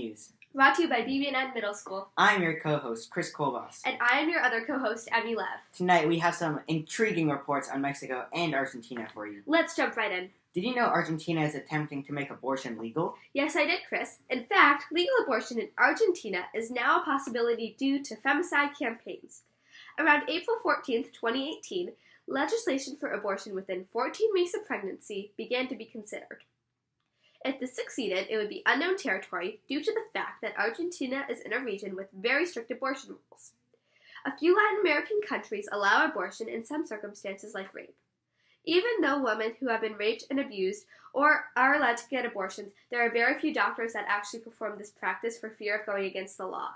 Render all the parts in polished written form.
News. Brought to you by BB&N Middle School. I'm your co-host, Chris Colbas. And I am your other co-host, Emmy Lev. Tonight we have some intriguing reports on Mexico and Argentina for you. Let's jump right in. Did you know Argentina is attempting to make abortion legal? Yes, I did, Chris. In fact, legal abortion in Argentina is now a possibility due to femicide campaigns. Around April 14th, 2018, legislation for abortion within 14 weeks of pregnancy began to be considered. If this succeeded, it would be unknown territory due to the fact that Argentina is in a region with very strict abortion rules. A few Latin American countries allow abortion in some circumstances like rape. Even though women who have been raped and abused or are allowed to get abortions, there are very few doctors that actually perform this practice for fear of going against the law.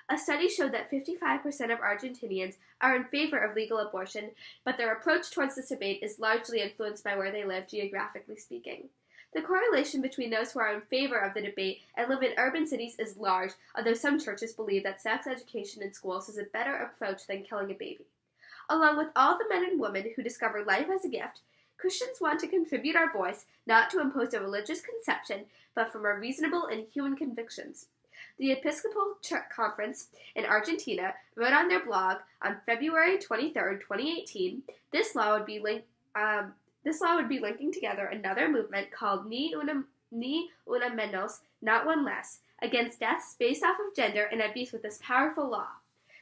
A study showed that 55% of Argentinians are in favor of legal abortion, but their approach towards this debate is largely influenced by where they live, geographically speaking. The correlation between those who are in favor of the debate and live in urban cities is large, although some churches believe that sex education in schools is a better approach than killing a baby. Along with all the men and women who discover life as a gift, Christians want to contribute our voice not to impose a religious conception, but from our reasonable and human convictions. The Episcopal Church Conference in Argentina wrote on their blog on February 23, 2018, this law would be linking together another movement called Ni una menos, not one less, against deaths based off of gender and abuse with this powerful law.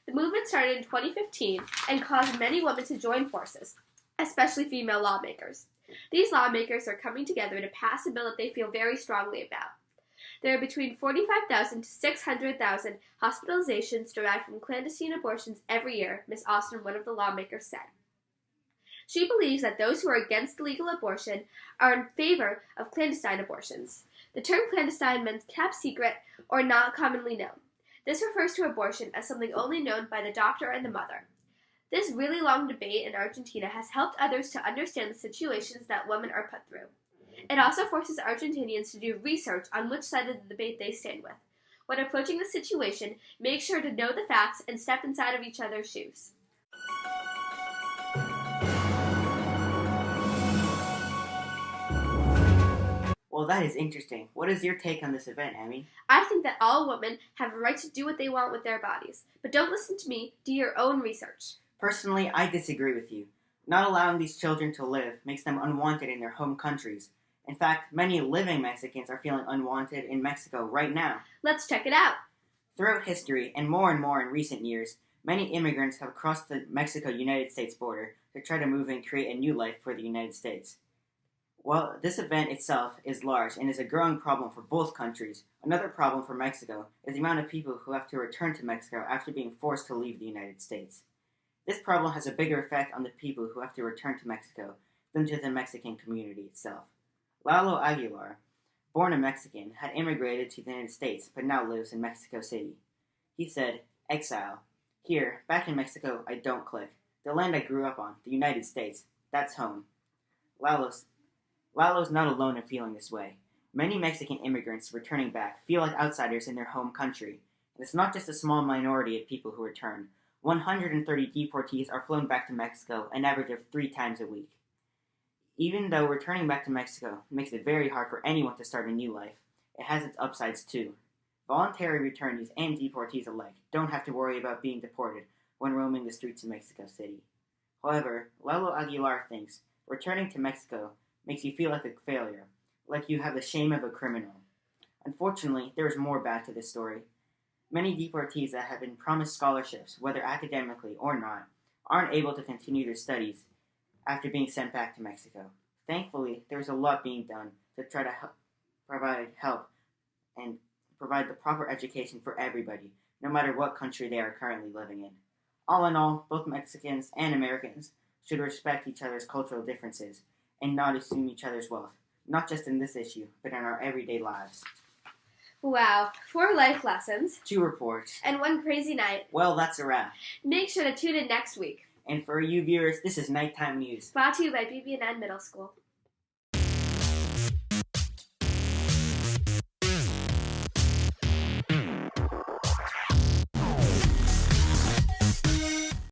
The movement started in 2015 and caused many women to join forces, especially female lawmakers. These lawmakers are coming together to pass a bill that they feel very strongly about. There are between 45,000 to 600,000 hospitalizations derived from clandestine abortions every year, Ms. Austin, one of the lawmakers, said. She believes that those who are against legal abortion are in favor of clandestine abortions. The term clandestine means kept secret or not commonly known. This refers to abortion as something only known by the doctor and the mother. This really long debate in Argentina has helped others to understand the situations that women are put through. It also forces Argentinians to do research on which side of the debate they stand with. When approaching the situation, make sure to know the facts and step inside of each other's shoes. Well, that is interesting. What is your take on this event, Emmy? I think that all women have a right to do what they want with their bodies. But don't listen to me. Do your own research. Personally, I disagree with you. Not allowing these children to live makes them unwanted in their home countries. In fact, many living Mexicans are feeling unwanted in Mexico right now. Let's check it out. Throughout history, and more in recent years, many immigrants have crossed the Mexico-United States border to try to move and create a new life for the United States. While this event itself is large and is a growing problem for both countries, another problem for Mexico is the amount of people who have to return to Mexico after being forced to leave the United States. This problem has a bigger effect on the people who have to return to Mexico than to the Mexican community itself. Lalo Aguilar, born a Mexican, had immigrated to the United States but now lives in Mexico City. He said, "Exile. Here, back in Mexico, I don't click. The land I grew up on, the United States, that's home." Lalo's not alone in feeling this way. Many Mexican immigrants returning back feel like outsiders in their home country. And it's not just a small minority of people who return. 130 deportees are flown back to Mexico an average of 3 times a week. Even though returning back to Mexico makes it very hard for anyone to start a new life, it has its upsides too. Voluntary returnees and deportees alike don't have to worry about being deported when roaming the streets of Mexico City. However, Lalo Aguilar thinks returning to Mexico makes you feel like a failure, like you have the shame of a criminal. Unfortunately, there is more bad to this story. Many deportees that have been promised scholarships, whether academically or not, aren't able to continue their studies after being sent back to Mexico. Thankfully, there is a lot being done to try to provide help and provide the proper education for everybody, no matter what country they are currently living in. All in all, both Mexicans and Americans should respect each other's cultural differences and not assume each other's wealth, not just in this issue, but in our everyday lives. Wow, 4 life lessons. 2 reports. And 1 crazy night. Well, that's a wrap. Make sure to tune in next week. And for you viewers, this is Nighttime News. Brought to you by BB&N Middle School.